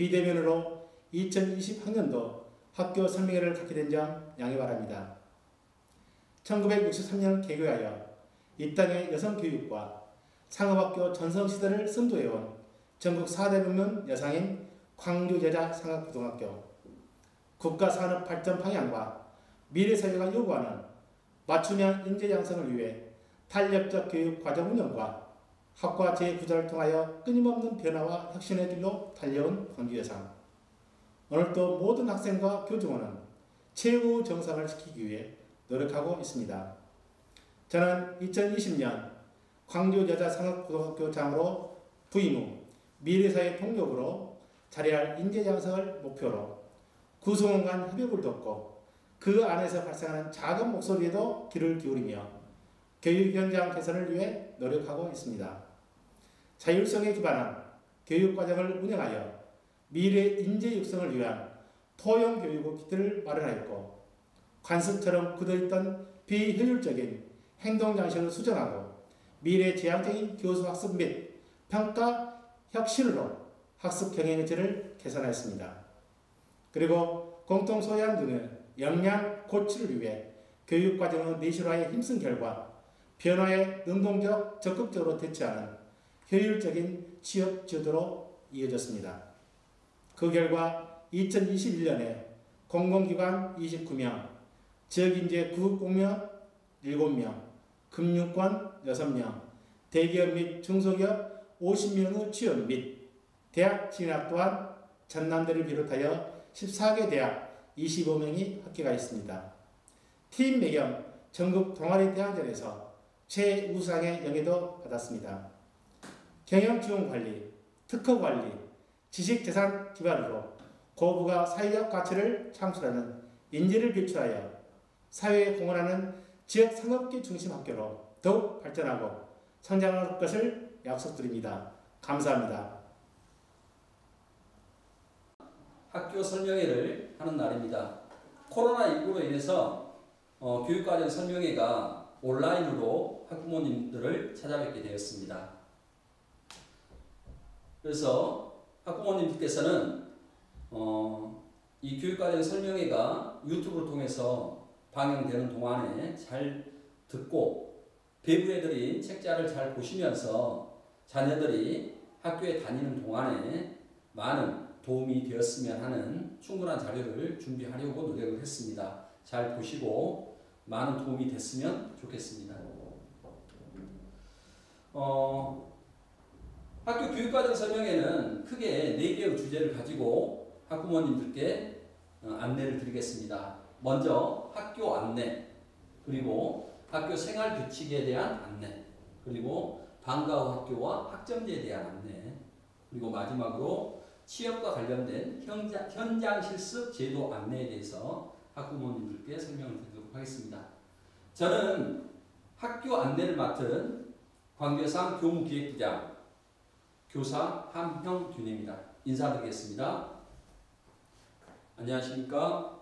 비대면으로 2020학년도 학교 설명회를 갖게 된 점 양해 바랍니다. 1963년 개교하여 이 땅의 여성교육과 상업학교 전성시대를 선도해온 전국 4대 명문 여상인 광주여자상업고등학교, 국가산업발전 방향과 미래사회가 요구하는 맞춤형 인재 양성을 위해 탄력적 교육 과정 운영과 학과 재구조를 통하여 끊임없는 변화와 혁신의 길로 달려온 광주여상. 오늘도 모든 학생과 교직원은 최후 정상을 지키기 위해 노력하고 있습니다. 저는 2020년 광주여자상업고등학교장으로 부임 후 미래사회 동력으로 자리할 인재 양성을 목표로 구성원 간 협업을 돕고 그 안에서 발생하는 작은 목소리에도 귀를 기울이며 교육 현장 개선을 위해 노력하고 있습니다. 자율성에 기반한 교육과정을 운영하여 미래 인재 육성을 위한 토용 교육의 기틀을 마련하였고 관습처럼 굳어있던 비효율적인 행동 양식을 수정하고 미래 지향적인 교수 학습 및 평가 혁신으로 학습 경영의 질을 개선하였습니다. 그리고 공통 소양 등의 역량 고취를 위해 교육과정의 내실화에 힘쓴 결과 변화에 능동적 적극적으로 대처하는 효율적인 취업 지도로 이어졌습니다. 그 결과 2021년에 공공기관 29명, 지역인재 구급공무원 7명, 금융권 6명, 대기업 및 중소기업 50명의 취업 및 대학 진학 또한 전남대를 비롯하여 14개 대학 25명이 합격하였습니다. 팀 매경 전국 동아리 대항전에서 최우수상의 영예도 받았습니다. 경영지원관리, 특허관리, 지식재산 기반으로 고부가 사회적 가치를 창출하는 인재를 배출하여 사회에 공헌하는 지역 상업계 중심 학교로 더욱 발전하고 성장할 것을 약속드립니다. 감사합니다. 학교 설명회를 하는 날입니다. 코로나19로 인해서 교육과정 설명회가 온라인으로 학부모님들을 찾아뵙게 되었습니다. 그래서 학부모님들께서는 이 교육과정 설명회가 유튜브를 통해서 방영되는 동안에 잘 듣고 배부해드린 책자를 잘 보시면서 자녀들이 학교에 다니는 동안에 많은 도움이 되었으면 하는 충분한 자료를 준비하려고 노력을 했습니다. 잘 보시고 많은 도움이 됐으면 좋겠습니다. 학교 교육과정 설명회는 크게 4개의 주제를 가지고 학부모님들께 안내를 드리겠습니다. 먼저 학교 안내, 그리고 학교 생활 규칙에 대한 안내, 그리고 방과 후 학교와 학점제에 대한 안내, 그리고 마지막으로 취업과 관련된 현장 실습 제도 안내에 대해서 학부모님들께 설명을 드리도록 하겠습니다. 저는 학교 안내를 맡은 광주여상 교무기획부장 교사 함형균입니다. 인사드리겠습니다. 안녕하십니까?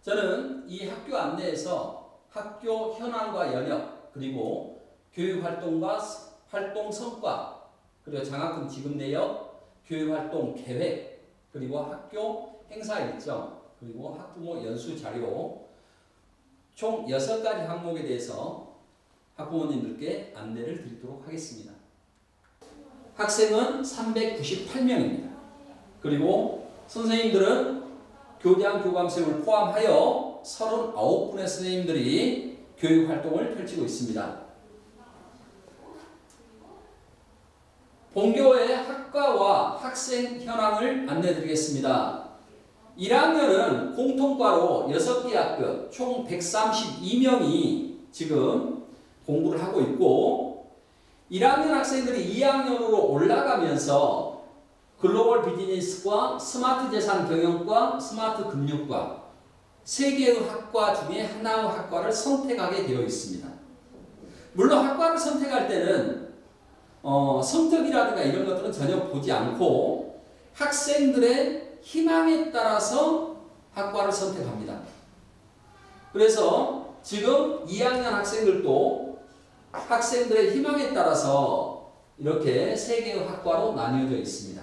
저는 이 학교 안내에서 학교 현황과 연역, 그리고 교육활동과 활동 성과, 그리고 장학금 지급 내역, 교육활동 계획, 그리고 학교 행사 일정, 그리고 학부모 연수 자료 총 6가지 항목에 대해서 학부모님들께 안내를 드리도록 하겠습니다. 학생은 398명입니다. 그리고 선생님들은 교장, 교감생을 포함하여 39분의 선생님들이 교육활동을 펼치고 있습니다. 본교의 학과와 학생 현황을 안내드리겠습니다. 1학년은 공통과로 6개 학급 총 132명이 지금 공부를 하고 있고 1학년 학생들이 2학년으로 올라가면서 글로벌 비즈니스과 스마트 재산 경영과 스마트 금융과 3개의 학과 중에 하나의 학과를 선택하게 되어 있습니다. 물론 학과를 선택할 때는 성적이라든가 이런 것들은 전혀 보지 않고 학생들의 희망에 따라서 학과를 선택합니다. 그래서 지금 2학년 학생들도 학생들의 희망에 따라서 이렇게 3개의 학과로 나뉘어져 있습니다.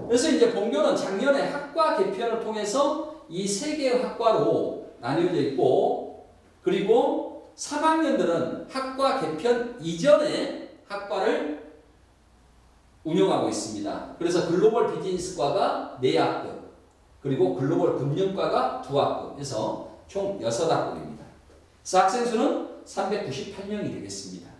그래서 이제 본교는 작년에 학과 개편을 통해서 이 3개의 학과로 나뉘어져 있고, 그리고 3학년들은 학과 개편 이전에 학과를 운영하고 있습니다. 그래서 글로벌 비즈니스과가 4학급, 그리고 글로벌 금융과가 2학급 해서 총 6학급입니다. 그래서 학생 수는 398명이 되겠습니다.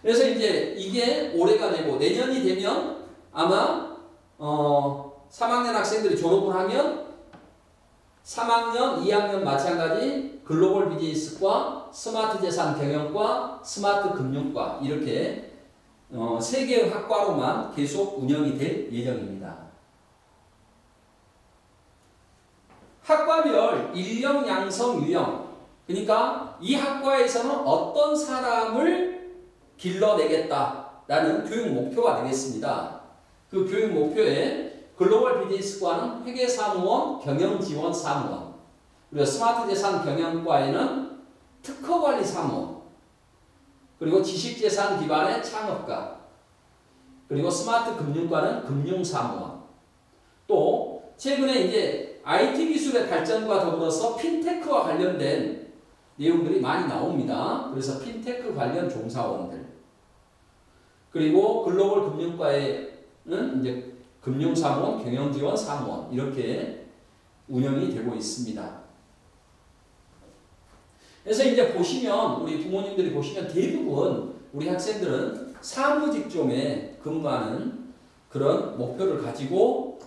그래서 이제 이게 올해가 되고 내년이 되면 아마 3학년 학생들이 졸업을 하면 3학년, 2학년 마찬가지 글로벌 비즈니스과, 스마트 재산 경영과, 스마트 금융과 이렇게 3개의 학과로만 계속 운영이 될 예정입니다. 학과별 인력 양성 유형, 그러니까 이 학과에서는 어떤 사람을 길러내겠다라는 교육 목표가 되겠습니다. 그 교육 목표에 글로벌 비즈니스과는 회계사무원, 경영지원사무원, 그리고 스마트 재산 경영과에는 특허관리사무원, 그리고 지식재산 기반의 창업가, 그리고 스마트 금융과는 금융사무원, 또 최근에 이제 IT 기술의 발전과 더불어서 핀테크와 관련된 내용들이 많이 나옵니다. 그래서 핀테크 관련 종사원들, 그리고 글로벌 금융과에는 이제 금융사무원, 경영지원사무원 이렇게 운영이 되고 있습니다. 그래서 이제 보시면 우리 부모님들이 보시면 대부분 우리 학생들은 사무직종에 근무하는 그런 목표를 가지고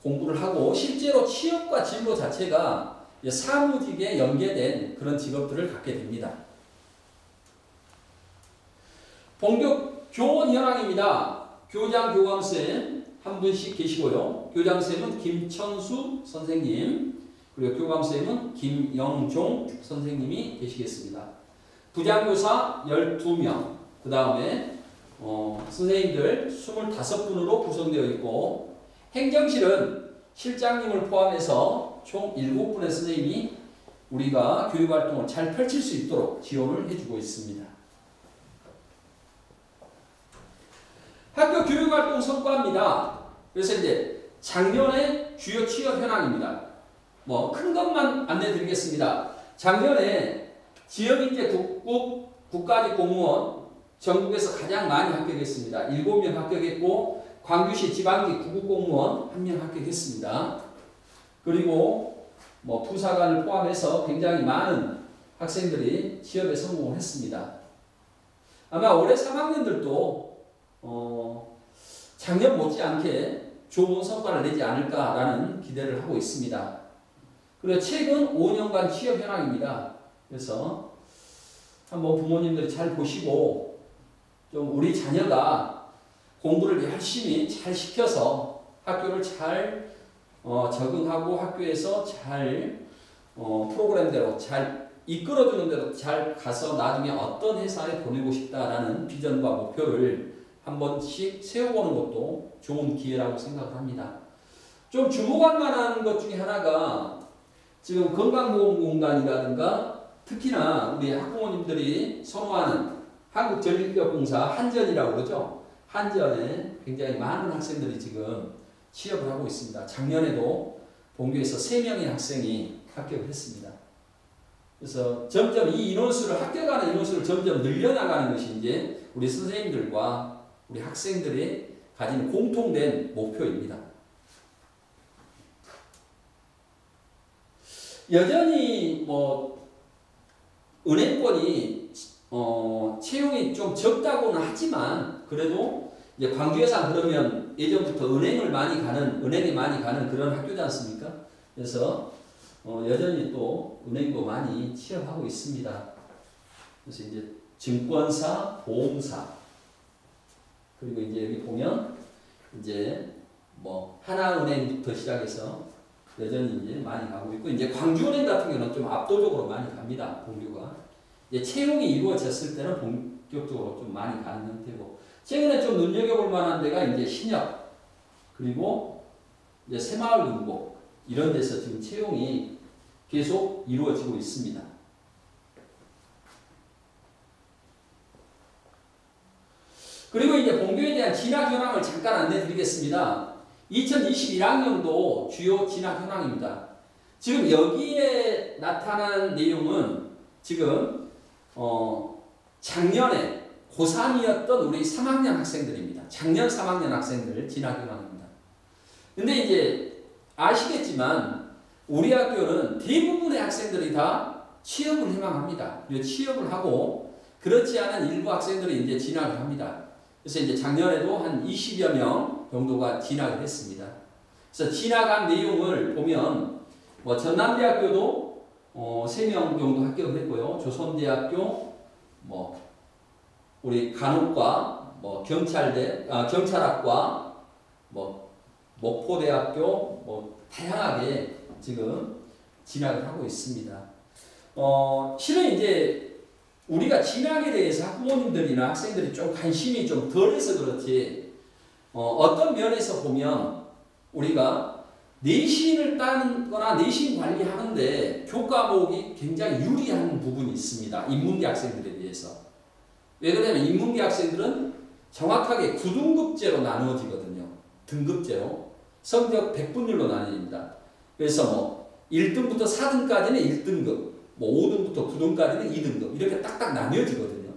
공부를 하고 실제로 취업과 진로 자체가 사무직에 연계된 그런 직업들을 갖게 됩니다. 본교 교원 현황입니다. 교장, 교감쌤 한 분씩 계시고요. 교장쌤은 김천수 선생님, 그리고 교감쌤은 김영종 선생님이 계시겠습니다. 부장교사 12명, 그 다음에 선생님들 25분으로 구성되어 있고, 행정실은 실장님을 포함해서 총 7분의 선생님이 우리가 교육활동을 잘 펼칠 수 있도록 지원을 해주고 있습니다. 학교 교육활동 성과입니다. 그래서 이제 작년의 주요 취업 현황입니다. 큰 것만 안내 드리겠습니다. 작년에 지역인재 국가직 공무원 전국에서 가장 많이 합격했습니다. 7명 합격했고, 광주시 지방직 구급공무원 1명 합격했습니다. 그리고 부사관을 포함해서 굉장히 많은 학생들이 취업에 성공을 했습니다. 아마 올해 3학년들도 작년 못지않게 좋은 성과를 내지 않을까라는 기대를 하고 있습니다. 그리고 최근 5년간 취업 현황입니다. 그래서 한번 부모님들이 잘 보시고 좀 우리 자녀가 공부를 열심히 잘 시켜서 학교를 잘 적응하고 학교에서 잘 프로그램대로 잘 이끌어주는 대로 잘 가서 나중에 어떤 회사에 보내고 싶다라는 비전과 목표를 한 번씩 세워보는 것도 좋은 기회라고 생각을 합니다. 좀 주목할 만한 것 중에 하나가 지금 건강보험공단이라든가 특히나 우리 학부모님들이 선호하는 한국전력공사 한전이라고 그러죠. 한전에 굉장히 많은 학생들이 지금 취업을 하고 있습니다. 작년에도 본교에서 3명의 학생이 합격을 했습니다. 그래서 점점 이 인원수를 합격하는 인원수를 점점 늘려나가는 것이 이제 우리 선생님들과 우리 학생들이 가진 공통된 목표입니다. 여전히 은행권이 채용이 좀 적다고는 하지만 그래도 이제 광주에서 그러면 예전부터 은행에 많이 가는 그런 학교지 않습니까? 그래서 여전히 또 은행도 많이 취업하고 있습니다. 그래서 이제 증권사, 보험사, 그리고 이제 여기 보면 이제 하나은행부터 시작해서 여전히 이제 많이 가고 있고, 이제 광주은행 같은 경우는 좀 압도적으로 많이 갑니다. 본교가 이제 채용이 이루어졌을 때는 본격적으로 좀 많이 가는 형태고, 최근에 좀 눈여겨볼 만한 데가 이제 신협, 그리고 이제 새마을금고 이런 데서 지금 채용이 계속 이루어지고 있습니다. 대한 진학 현황을 잠깐 안내 드리겠습니다. 2021학년도 주요 진학 현황입니다. 지금 여기에 나타난 내용은 지금 작년에 고3이었던 우리 3학년 학생들입니다. 작년 3학년 학생들 진학 현황입니다. 근데 이제 아시겠지만 우리 학교는 대부분의 학생들이 다 취업을 희망합니다. 취업을 하고 그렇지 않은 일부 학생들이 이제 진학을 합니다. 그래서 이제 작년에도 한 20여 명 정도가 진학을 했습니다. 그래서 진학한 내용을 보면 뭐 전남대학교도 3명 정도 합격을 했고요. 조선대학교, 뭐 우리 간호과, 뭐 경찰학과, 뭐 목포대학교, 뭐 다양하게 지금 진학을 하고 있습니다. 실은 이제 우리가 진학에 대해서 학부모님들이나 학생들이 좀 관심이 좀 덜해서 그렇지, 어떤 면에서 보면 우리가 내신을 따거나 내신 관리하는데 교과목이 굉장히 유리한 부분이 있습니다. 인문계 학생들에 비해서. 왜 그러냐면 인문계 학생들은 정확하게 9등급제로 나누어지거든요. 등급제로. 성적 100분율로 나뉘어집니다. 그래서 뭐 1등부터 4등까지는 1등급, 뭐 5등부터 9등까지는 2등급 이렇게 딱딱 나뉘어지거든요.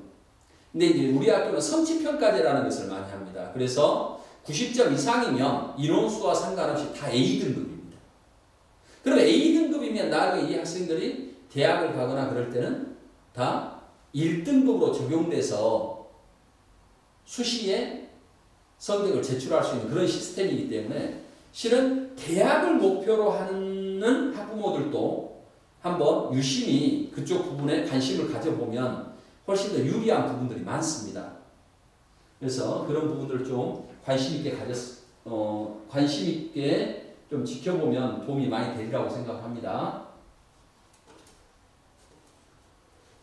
근데 이제 우리 학교는 성취평가제라는 것을 많이 합니다. 그래서 90점 이상이면 인원수와 상관없이 다 A등급입니다. 그러면 A등급이면 나중에 이 학생들이 대학을 가거나 그럴 때는 다 1등급으로 적용돼서 수시에 성적을 제출할 수 있는 그런 시스템이기 때문에 실은 대학을 목표로 하는 학부모들도 한번 유심히 그쪽 부분에 관심을 가져보면 훨씬 더 유리한 부분들이 많습니다. 그래서 그런 부분들을 좀 관심 있게 좀 지켜보면 도움이 많이 되리라고 생각합니다.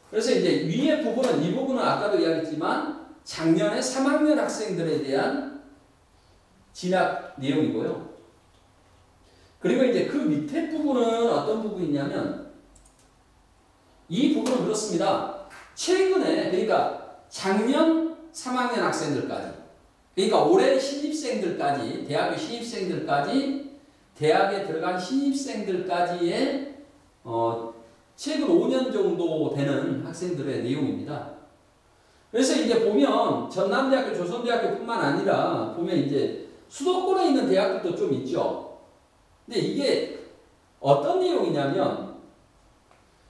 그래서 이제 위의 부분은, 이 부분은 아까도 이야기했지만 작년에 3학년 학생들에 대한 진학 내용이고요. 그리고 이제 그 밑에 부분은 어떤 부분이냐면 이 부분은 그렇습니다. 최근에, 그러니까 작년 3학년 학생들까지, 그러니까 올해 신입생들까지, 대학교 신입생들까지, 대학에 들어간 신입생들까지의 최근 5년 정도 되는 학생들의 내용입니다. 그래서 이제 보면 전남대학교, 조선대학교뿐만 아니라 보면 이제 수도권에 있는 대학들도 좀 있죠. 근데 이게 어떤 내용이냐면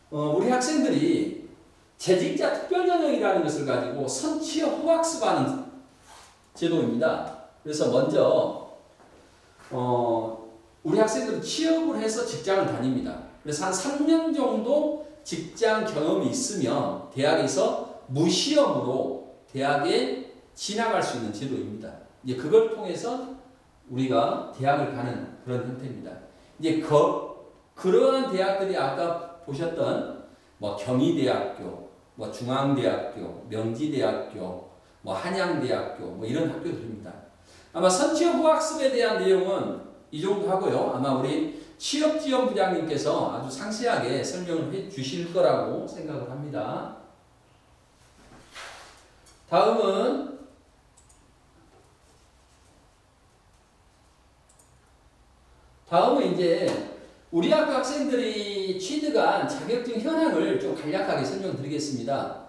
우리 학생들이 재직자 특별전형이라는 것을 가지고 선취업 후학습하는 제도입니다. 그래서 먼저 우리 학생들은 취업을 해서 직장을 다닙니다. 그래서 한 3년 정도 직장 경험이 있으면 대학에서 무시험으로 대학에 진학할 수 있는 제도입니다. 이제 그걸 통해서 우리가 대학을 가는 그런 형태입니다. 이제 그러한 대학들이 아까 보셨던 뭐 경희대학교, 뭐 중앙대학교, 명지대학교, 뭐 한양대학교, 뭐 이런 학교들입니다. 아마 선취업 후학습에 대한 내용은 이 정도 하고요. 아마 우리 취업지원부장님께서 아주 상세하게 설명을 해 주실 거라고 생각을 합니다. 다음은 이제 우리 학교 학생들이 취득한 자격증 현황을 좀 간략하게 설명드리겠습니다.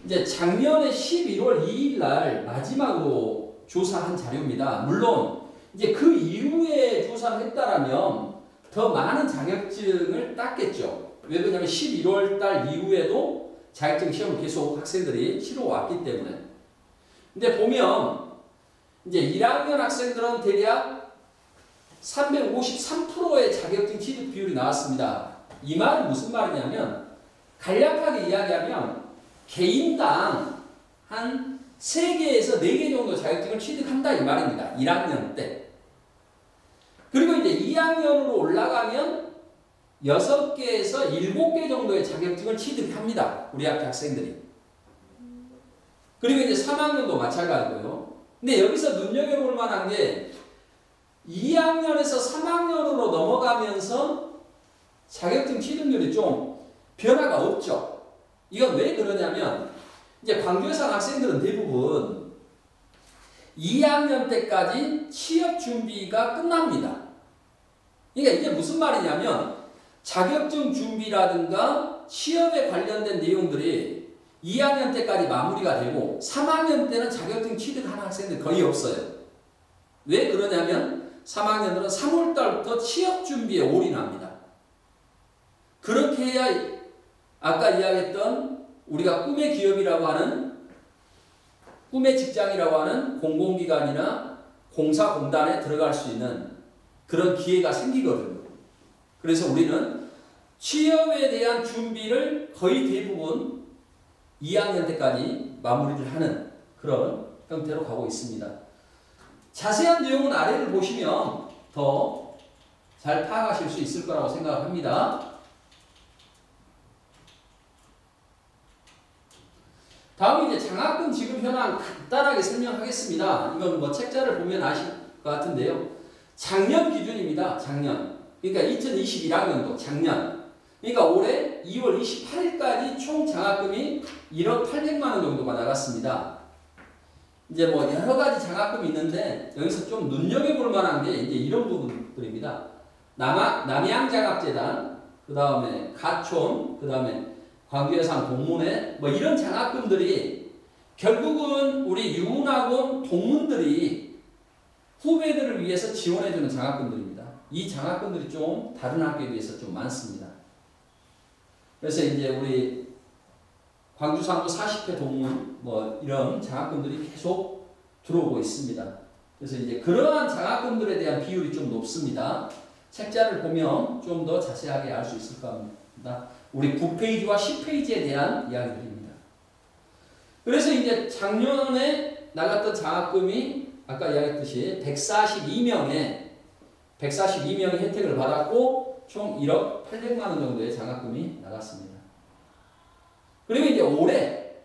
이제 작년에 11월 2일 날 마지막으로 조사한 자료입니다. 물론 이제 그 이후에 조사를 했다라면 더 많은 자격증을 땄겠죠. 왜 그러냐면 11월 달 이후에도 자격증 시험을 계속 학생들이 치러 왔기 때문에. 근데 보면 이제 1학년 학생들은 대략 353%의 자격증 취득 비율이 나왔습니다. 이 말은 무슨 말이냐면 간략하게 이야기하면 개인당 한 3개에서 4개 정도 자격증을 취득한다 이 말입니다. 1학년 때. 그리고 이제 2학년으로 올라가면 6개에서 7개 정도의 자격증을 취득합니다. 우리 학교 학생들이. 그리고 이제 3학년도 마찬가지고요. 근데 여기서 눈여겨볼 만한 게 2학년에서 3학년으로 넘어가면서 자격증 취득률이 좀 변화가 없죠. 이건 왜 그러냐면 이제 광주에 사는 학생들은 대부분 2학년 때까지 취업 준비가 끝납니다. 그러니까 이게 무슨 말이냐면 자격증 준비라든가 취업에 관련된 내용들이 2학년 때까지 마무리가 되고 3학년 때는 자격증 취득하는 학생들이 거의 없어요. 왜 그러냐면 3학년들은 3월달부터 취업 준비에 올인합니다. 그렇게 해야 아까 이야기했던 우리가 꿈의 기업이라고 하는 꿈의 직장이라고 하는 공공기관이나 공사공단에 들어갈 수 있는 그런 기회가 생기거든요. 그래서 우리는 취업에 대한 준비를 거의 대부분 2학년 때까지 마무리를 하는 그런 형태로 가고 있습니다. 자세한 내용은 아래를 보시면 더 잘 파악하실 수 있을 거라고 생각합니다. 다음 이제 장학금 지급 현황 간단하게 설명하겠습니다. 이건 뭐 책자를 보면 아실 것 같은데요. 작년 기준입니다. 작년. 그러니까 2021학년도 작년. 그러니까 올해 2월 28일까지 총 장학금이 1억 800만 원 정도가 나갔습니다. 이제 뭐 여러 가지 장학금이 있는데 여기서 좀 눈여겨볼 만한 게 이제 이런 부분들입니다. 남양장학재단, 그 다음에 가촌, 그 다음에 광교해상 동문회 뭐 이런 장학금들이 결국은 우리 유문학원 동문들이 후배들을 위해서 지원해주는 장학금들입니다. 이 장학금들이 좀 다른 학교에 비해서 좀 많습니다. 그래서 이제 우리 광주상고 40회 동문 뭐 이런 장학금들이 계속 들어오고 있습니다. 그래서 이제 그러한 장학금들에 대한 비율이 좀 높습니다. 책자를 보면 좀 더 자세하게 알 수 있을 겁니다. 우리 9페이지와 10페이지에 대한 이야기들입니다. 그래서 이제 작년에 나갔던 장학금이 아까 이야기했듯이 142명의 혜택을 받았고 총 1억 800만 원 정도의 장학금이 나갔습니다. 그리고 이제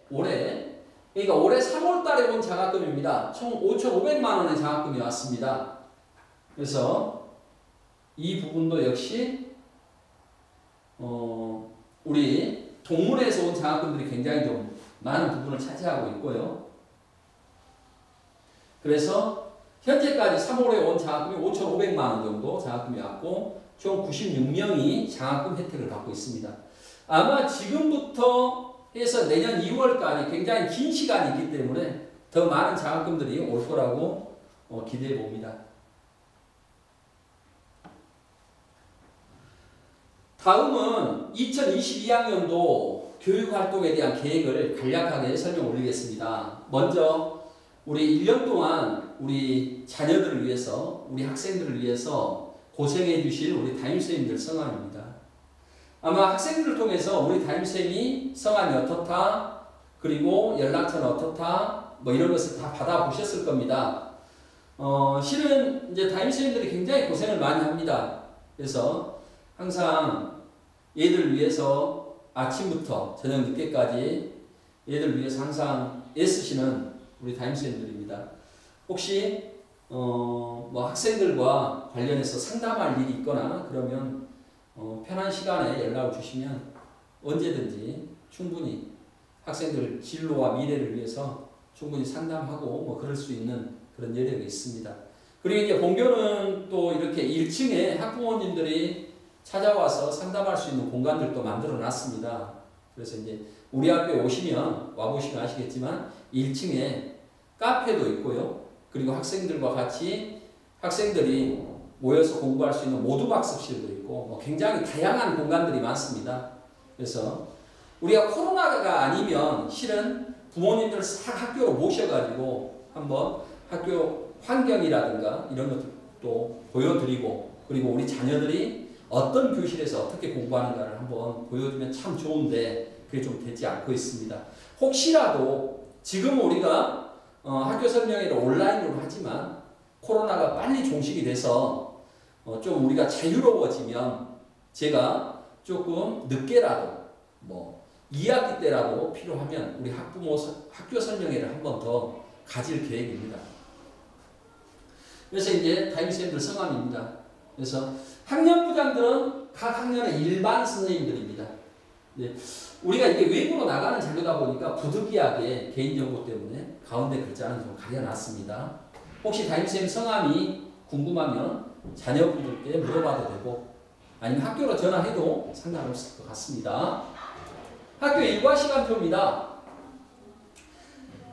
그러니까 올해 3월 달에 온 장학금입니다. 총 5,500만 원의 장학금이 왔습니다. 그래서 이 부분도 역시 우리 동문회에서 온 장학금들이 굉장히 좀 많은 부분을 차지하고 있고요. 그래서 현재까지 3월에 온 장학금이 5,500만 원 정도 장학금이 왔고 총 96명이 장학금 혜택을 받고 있습니다. 아마 지금부터 해서 내년 2월까지 굉장히 긴 시간이 있기 때문에 더 많은 장학금들이 올 거라고 기대해 봅니다. 다음은 2022학년도 교육활동에 대한 계획을 간략하게 설명 올리겠습니다. 먼저 우리 1년 동안 우리 자녀들을 위해서 우리 학생들을 위해서 고생해 주실 우리 담임선생님들 성함입니다. 아마 학생들을 통해서 우리 담임선생님이 성함이 어떻다 그리고 연락처는 어떻다 뭐 이런 것을 다 받아보셨을 겁니다. 실은 이제 담임선생님들이 굉장히 고생을 많이 합니다. 그래서 항상 얘들 위해서 아침부터 저녁 늦게까지 얘들 위해서 항상 애쓰시는 우리 담임선생님들입니다. 혹시 뭐 학생들과 관련해서 상담할 일이 있거나 그러면 편한 시간에 연락을 주시면 언제든지 충분히 학생들 진로와 미래를 위해서 충분히 상담하고 뭐 그럴 수 있는 그런 여력이 있습니다. 그리고 이제 본교는 또 이렇게 1층에 학부모님들이 찾아와서 상담할 수 있는 공간들도 만들어 놨습니다. 그래서 이제 우리 학교에 와보시면 아시겠지만 1층에 카페도 있고요. 그리고 학생들과 같이 학생들이 모여서 공부할 수 있는 모두학습실도 있고 뭐 굉장히 다양한 공간들이 많습니다. 그래서 우리가 코로나가 아니면 실은 부모님들을 싹 학교로 모셔가지고 한번 학교 환경이라든가 이런 것들도 보여드리고 그리고 우리 자녀들이 어떤 교실에서 어떻게 공부하는가를 한번 보여주면 참 좋은데 그게 좀 되지 않고 있습니다. 혹시라도 지금 우리가 학교 설명회를 온라인으로 하지만 코로나가 빨리 종식이 돼서 좀 우리가 자유로워지면 제가 조금 늦게라도 뭐 2학기 때라도 필요하면 우리 학교 설명회를 한 번 더 가질 계획입니다. 그래서 이제 담임선생님들 성함입니다. 그래서 학년부장들은 각 학년의 일반 선생님들입니다. 네. 우리가 이게 외부로 나가는 자료다 보니까 부득이하게 개인정보 때문에 가운데 글자는 좀 가려놨습니다. 혹시 담임쌤 성함이 궁금하면 자녀분들께 물어봐도 되고 아니면 학교로 전화해도 상관없을 것 같습니다. 학교 일과 시간표입니다.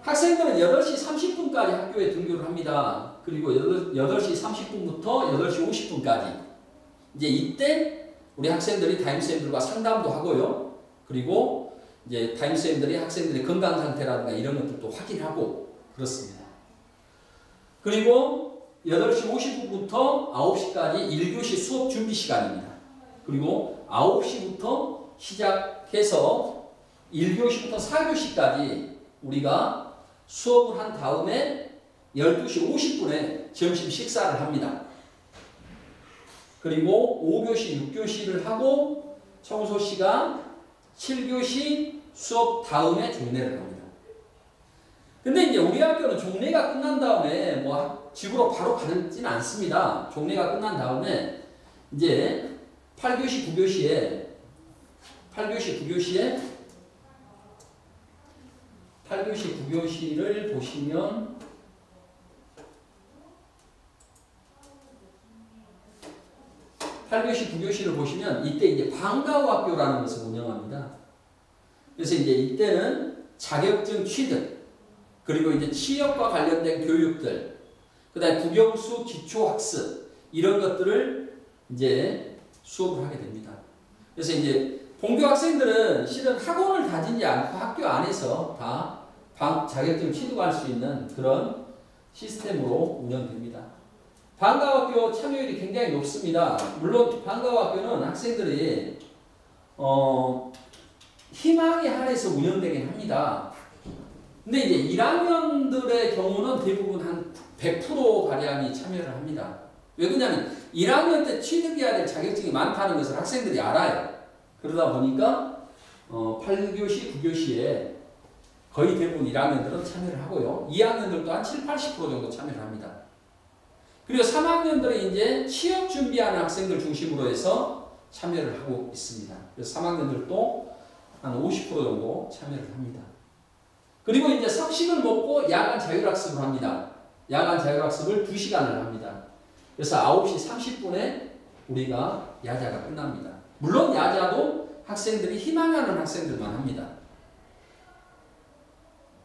학생들은 8시 30분까지 학교에 등교를 합니다. 그리고 8시 30분부터 8시 50분까지 이제 이때 우리 학생들이 담임쌤들과 상담도 하고요. 그리고 이제 담임쌤들이 학생들의 건강 상태라든가 이런 것들도 확인하고 그렇습니다. 그리고 8시 50분부터 9시까지 1교시 수업 준비 시간입니다. 그리고 9시부터 시작해서 1교시부터 4교시까지 우리가 수업을 한 다음에 12시 50분에 점심 식사를 합니다. 그리고 5교시, 6교시를 하고 청소 시간 7교시 수업 다음에 종례를 합니다. 근데 이제 우리 학교는 종례가 끝난 다음에 뭐 집으로 바로 가지는 않습니다. 종례가 끝난 다음에 이제 8교시, 9교시에 8교시, 9교시를 보시면 이때 이제 방과후학교라는 것을 운영합니다. 그래서 이제 이때는 자격증 취득, 그리고 이제 취업과 관련된 교육들, 그 다음에 국영수 기초학습, 이런 것들을 이제 수업을 하게 됩니다. 그래서 이제 본교 학생들은 실은 학원을 다니지 않고 학교 안에서 다 자격증 취득할 수 있는 그런 시스템으로 운영됩니다. 방과후학교 참여율이 굉장히 높습니다. 물론 방과후학교는 학생들이 희망에 한해서 운영되긴 합니다. 근데 이제 1학년들의 경우는 대부분 한 100%가량이 참여를 합니다. 왜 그러냐면 1학년 때 취득해야 될 자격증이 많다는 것을 학생들이 알아요. 그러다 보니까 8교시, 9교시에 거의 대부분 1학년들은 참여를 하고요. 2학년들도 한 7, 80% 정도 참여를 합니다. 그리고 3학년들은 이제 취업 준비하는 학생들 중심으로 해서 참여를 하고 있습니다. 그래서 3학년들도 한 50% 정도 참여를 합니다. 그리고 이제 석식을 먹고 야간 자율학습을 합니다. 야간 자율학습을 2시간을 합니다. 그래서 9시 30분에 우리가 야자가 끝납니다. 물론 야자도 학생들이 희망하는 학생들만 합니다.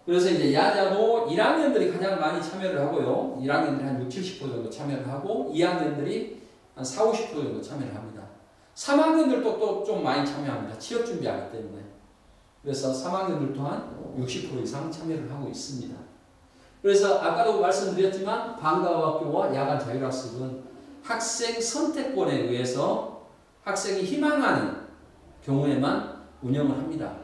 그래서 이제 야자도 1학년들이 가장 많이 참여를 하고요. 1학년들이 한 60, 70% 정도 참여를 하고 2학년들이 한 40, 50% 정도 참여를 합니다. 3학년들도 또 좀 많이 참여합니다. 취업 준비하기 때문에. 그래서 3학년들 또한 60% 이상 참여를 하고 있습니다. 그래서 아까도 말씀드렸지만 방과후학교와 야간 자율학습은 학생 선택권에 의해서 학생이 희망하는 경우에만 운영을 합니다.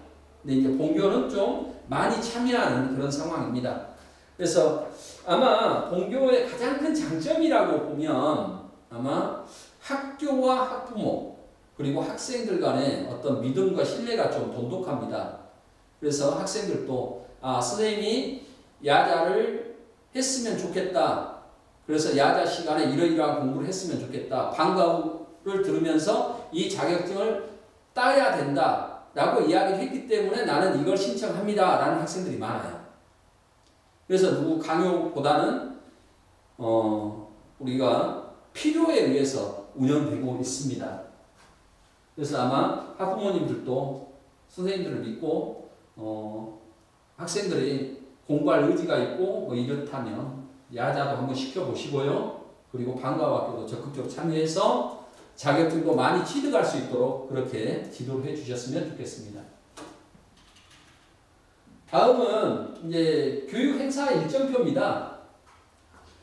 근데 이제 본교는 좀 많이 참여하는 그런 상황입니다. 그래서 아마 본교의 가장 큰 장점이라고 보면 아마 학교와 학부모 그리고 학생들 간의 어떤 믿음과 신뢰가 좀 돈독합니다. 그래서 학생들도 선생님이 야자를 했으면 좋겠다. 그래서 야자 시간에 이러이러한 공부를 했으면 좋겠다. 방과후를 들으면서 이 자격증을 따야 된다. 라고 이야기를 했기 때문에 나는 이걸 신청합니다. 라는 학생들이 많아요. 그래서 누구 강요보다는 우리가 필요에 의해서 운영되고 있습니다. 그래서 아마 학부모님들도 선생님들을 믿고 학생들이 공부할 의지가 있고 뭐 이렇다면 야자도 한번 시켜보시고요. 그리고 방과후학교도 적극적으로 참여해서 자격증도 많이 취득할 수 있도록 그렇게 지도를 해주셨으면 좋겠습니다. 다음은 이제 교육 행사 일정표입니다.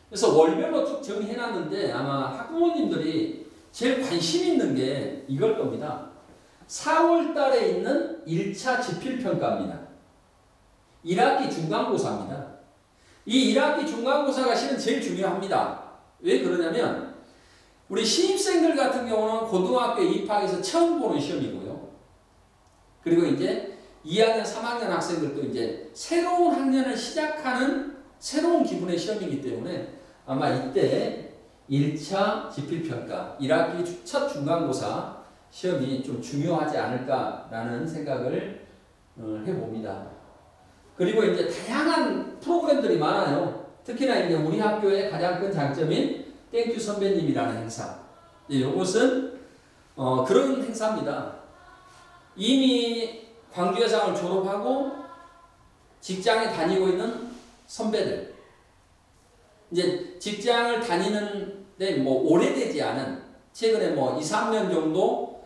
그래서 월별로 쭉 정리해놨는데 아마 학부모님들이 제일 관심 있는 게 이걸 겁니다. 4월 달에 있는 1차 지필평가입니다. 1학기 중간고사입니다. 이 1학기 중간고사가 실은 제일 중요합니다. 왜 그러냐면 우리 신입생들 같은 경우는 고등학교에 입학해서 처음 보는 시험이고요. 그리고 이제 2학년, 3학년 학생들도 이제 새로운 학년을 시작하는 새로운 기분의 시험이기 때문에 아마 이때 1차 지필평가, 1학기 첫 중간고사 시험이 좀 중요하지 않을까라는 생각을 해봅니다. 그리고 이제 다양한 프로그램들이 많아요. 특히나 이제 우리 학교의 가장 큰 장점인 땡큐 선배님이라는 행사. 이것은 그런 행사입니다. 이미 광주여상을 졸업하고 직장에 다니고 있는 선배들, 이제 직장을 다니는데 뭐 오래되지 않은 최근에 뭐 2, 3년 정도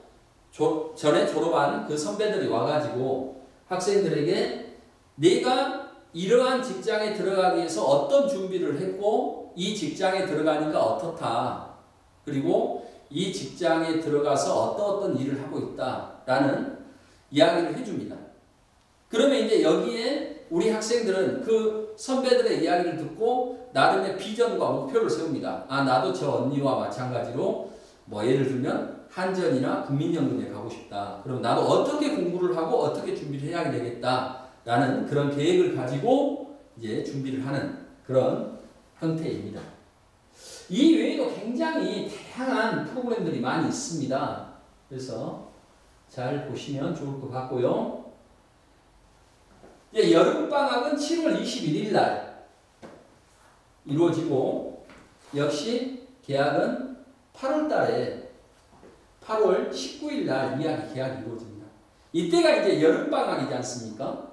전에 졸업한 그 선배들이 와가지고 학생들에게 내가 이러한 직장에 들어가기 위해서 어떤 준비를 했고 이 직장에 들어가니까 어떻다. 그리고 이 직장에 들어가서 어떤 일을 하고 있다라는 이야기를 해줍니다. 그러면 이제 여기에 우리 학생들은 그 선배들의 이야기를 듣고 나름의 비전과 목표를 세웁니다. 아, 나도 저 언니와 마찬가지로 뭐 예를 들면 한전이나 국민연금에 가고 싶다. 그럼 나도 어떻게 공부를 하고 어떻게 준비를 해야 되겠다라는 그런 계획을 가지고 이제 준비를 하는 그런 형태입니다. 이 외에도 굉장히 다양한 프로그램들이 많이 있습니다. 그래서 잘 보시면 좋을 것 같고요. 여름방학은 7월 21일 날 이루어지고 역시 개학은 8월 달에 8월 19일 날 개학이 이루어집니다. 이때가 이제 여름방학이지 않습니까?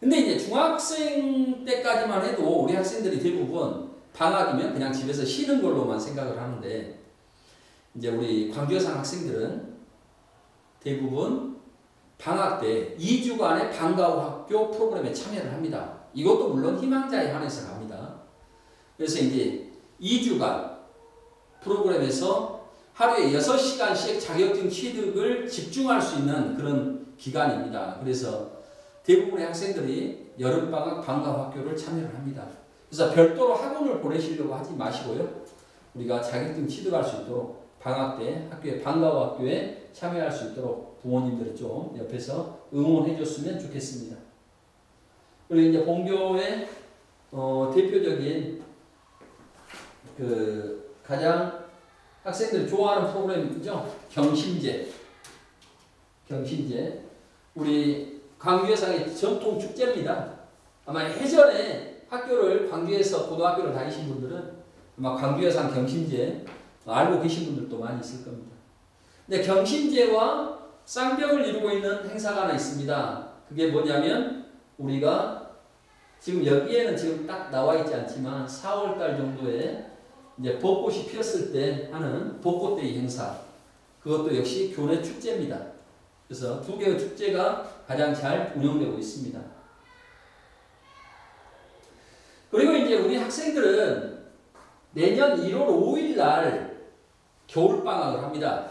근데 이제 중학생 때까지만 해도 우리 학생들이 대부분 방학이면 그냥 집에서 쉬는 걸로만 생각을 하는데 이제 우리 광주여상 학생들은 대부분 방학 때 2주간의 방과 후 학교 프로그램에 참여를 합니다. 이것도 물론 희망자에 한해서 갑니다. 그래서 이제 2주간 프로그램에서 하루에 6시간씩 자격증 취득을 집중할 수 있는 그런 기간입니다. 그래서 대부분의 학생들이 여름방학 방과 후 학교를 참여를 합니다. 그래서 별도로 학원을 보내시려고 하지 마시고요. 우리가 자격증 취득할 수 있도록 방학 때 학교에 방과 후 학교에 참여할 수 있도록 부모님들이 좀 옆에서 응원해 줬으면 좋겠습니다. 그리고 이제 본교의 대표적인 그 가장 학생들이 좋아하는 프로그램이죠. 경심제. 우리 광주여상의 전통 축제입니다. 아마 예전에 학교를 광주에서 고등학교를 다니신 분들은 아마 광주여상 경심제 알고 계신 분들도 많이 있을 겁니다. 근데 경심제와 쌍벽을 이루고 있는 행사가 하나 있습니다. 그게 뭐냐면 우리가 지금 여기에는 지금 딱 나와 있지 않지만 4월달 정도에 이제 벚꽃이 피었을 때 하는 벚꽃데이 행사. 그것도 역시 교내 축제입니다. 그래서 두 개의 축제가 가장 잘 운영되고 있습니다. 그리고 이제 우리 학생들은 내년 1월 5일 날 겨울방학을 합니다.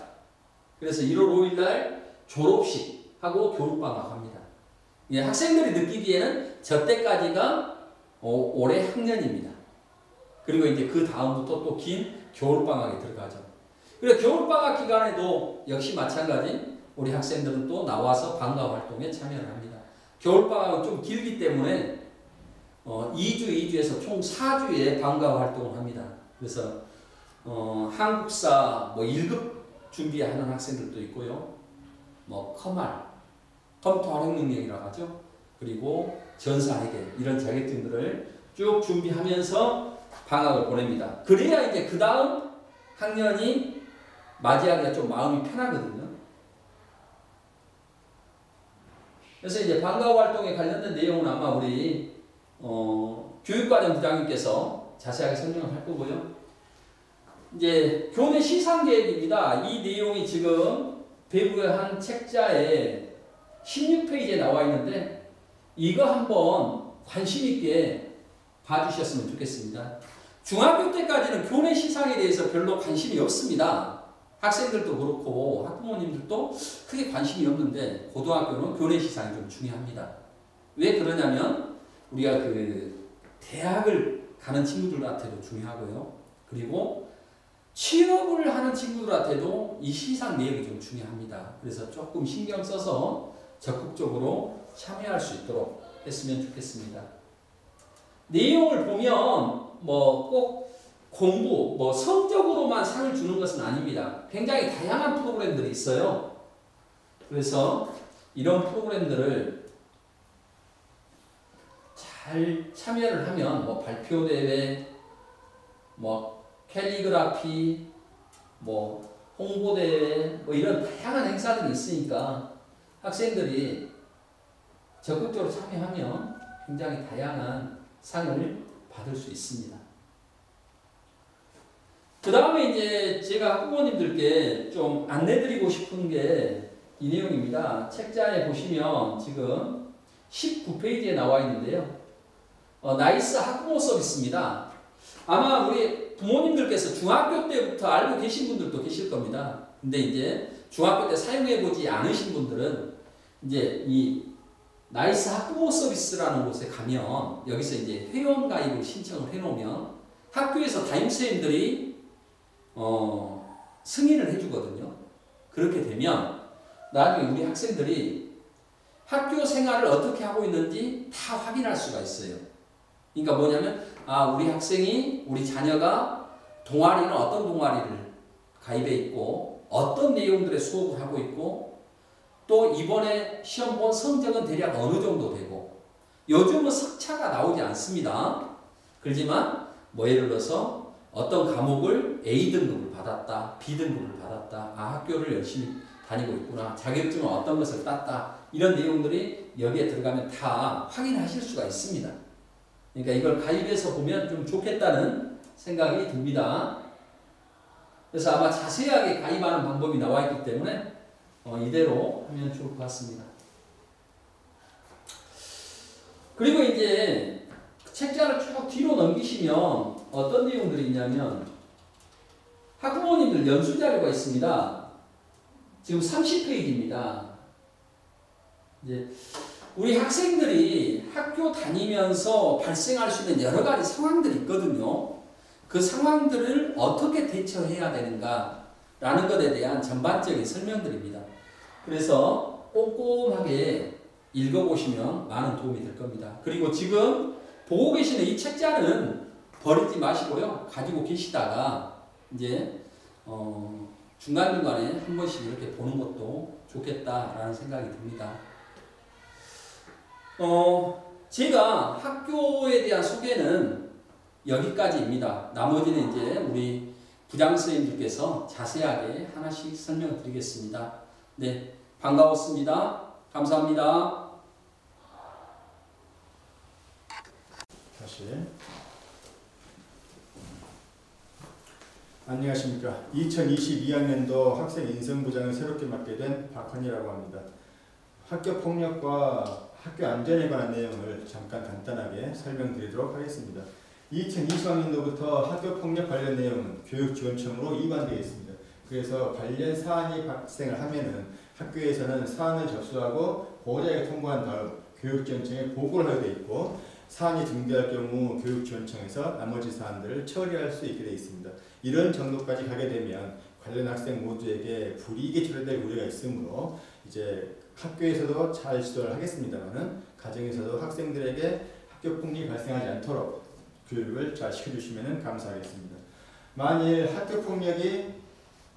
그래서 1월 5일 날 졸업식하고 겨울방학합니다. 학생들이 느끼기에는 저 때까지가 올해 학년입니다. 그리고 이제 그 다음부터 또 긴 겨울방학에 들어가죠. 그리고 겨울방학 기간에도 역시 마찬가지 우리 학생들은 또 나와서 방과 활동에 참여를 합니다. 겨울방학은 좀 길기 때문에 2주에서 총 4주의 방과 활동을 합니다. 그래서 한국사 1급 준비하는 학생들도 있고요. 컴퓨터 활용 능력이라고 하죠. 그리고 전사회계 이런 자격증들을 쭉 준비하면서 방학을 보냅니다. 그래야 이제 그 다음 학년이 맞이하기가 좀 마음이 편하거든요. 그래서 이제 방과 활동에 관련된 내용은 아마 우리 교육과정 부장님께서 자세하게 설명을 할 거고요. 이제 교내 시상 계획입니다. 이 내용이 지금 배부의 한 책자에 16페이지에 나와 있는데 이거 한번 관심 있게 봐주셨으면 좋겠습니다. 중학교 때까지는 교내 시상에 대해서 별로 관심이 없습니다. 학생들도 그렇고 학부모님들도 크게 관심이 없는데 고등학교는 교내 시상이 좀 중요합니다. 왜 그러냐면 우리가 그 대학을 가는 친구들한테도 중요하고요. 그리고 취업을 하는 친구들한테도 이 시상 내역이 좀 중요합니다. 그래서 조금 신경 써서 적극적으로 참여할 수 있도록 했으면 좋겠습니다. 내용을 보면 꼭 공부, 뭐 성적으로만 상을 주는 것은 아닙니다. 굉장히 다양한 프로그램들이 있어요. 그래서 이런 프로그램들을 잘 참여를 하면 뭐 발표 대회, 뭐 캘리그라피, 뭐 홍보 대회, 뭐 이런 다양한 행사들이 있으니까 학생들이 적극적으로 참여하면 굉장히 다양한 상을 받을 수 있습니다. 그 다음에 이제 제가 학부모님들께 좀 안내드리고 싶은 게 이 내용입니다. 책자에 보시면 지금 19페이지에 나와 있는데요. 나이스 학부모 서비스입니다. 아마 우리 부모님들께서 중학교 때부터 알고 계신 분들도 계실 겁니다. 근데 이제 중학교 때 사용해보지 않으신 분들은 이제 이 나이스 학부모 서비스라는 곳에 가면 여기서 이제 회원 가입을 신청을 해놓으면 학교에서 담임선생님들이 승인을 해주거든요. 그렇게 되면 나중에 우리 학생들이 학교 생활을 어떻게 하고 있는지 다 확인할 수가 있어요. 그러니까 뭐냐면 우리 학생이 우리 자녀가 동아리는 어떤 동아리를 가입해 있고 어떤 내용들의 수업을 하고 있고 또 이번에 시험 본 성적은 대략 어느 정도 되고 요즘은 석차가 나오지 않습니다. 그렇지만 뭐 예를 들어서 어떤 과목을 A등급을 받았다, B등급을 받았다, 학교를 열심히 다니고 있구나, 자격증은 어떤 것을 땄다, 이런 내용들이 여기에 들어가면 다 확인하실 수가 있습니다. 그러니까 이걸 가입해서 보면 좀 좋겠다는 생각이 듭니다. 그래서 아마 자세하게 가입하는 방법이 나와 있기 때문에 이대로 하면 좋을 것 같습니다. 그리고 이제 책자를 쭉 뒤로 넘기시면 어떤 내용들이 있냐면 학부모님들 연수 자료가 있습니다. 지금 30페이지입니다. 이제 우리 학생들이 학교 다니면서 발생할 수 있는 여러 가지 상황들이 있거든요. 그 상황들을 어떻게 대처해야 되는가라는 것에 대한 전반적인 설명들입니다. 그래서 꼼꼼하게 읽어보시면 많은 도움이 될 겁니다. 그리고 지금 보고 계시는 이 책자는 버리지 마시고요. 가지고 계시다가 이제 중간중간에 한 번씩 이렇게 보는 것도 좋겠다라는 생각이 듭니다. 제가 학교에 대한 소개는 여기까지입니다. 나머지는 이제 우리 부장선생님들께서 자세하게 하나씩 설명을 드리겠습니다. 네, 반가웠습니다. 감사합니다. 다시. 안녕하십니까. 2022학년도 학생 인성부장을 새롭게 맡게 된 박헌이라고 합니다. 학교 폭력과 학교 안전에 관한 내용을 잠깐 간단하게 설명드리도록 하겠습니다. 2020학년도부터 학교 폭력 관련 내용은 교육지원청으로 이관되어 있습니다. 그래서 관련 사안이 발생을 하면은 학교에서는 사안을 접수하고 보호자에게 통보한 다음 교육지원청에 보고를 하게 되어 있고, 사안이 등재할 경우 교육지원청에서 나머지 사안들을 처리할 수 있게 되어 있습니다. 이런 정도까지 가게 되면 관련 학생 모두에게 불이익이 초래될 우려가 있으므로 이제 학교에서도 잘 지도를 하겠습니다만은 가정에서도 학생들에게 학교 폭력이 발생하지 않도록 교육을 잘 시켜주시면 감사하겠습니다. 만일 학교 폭력이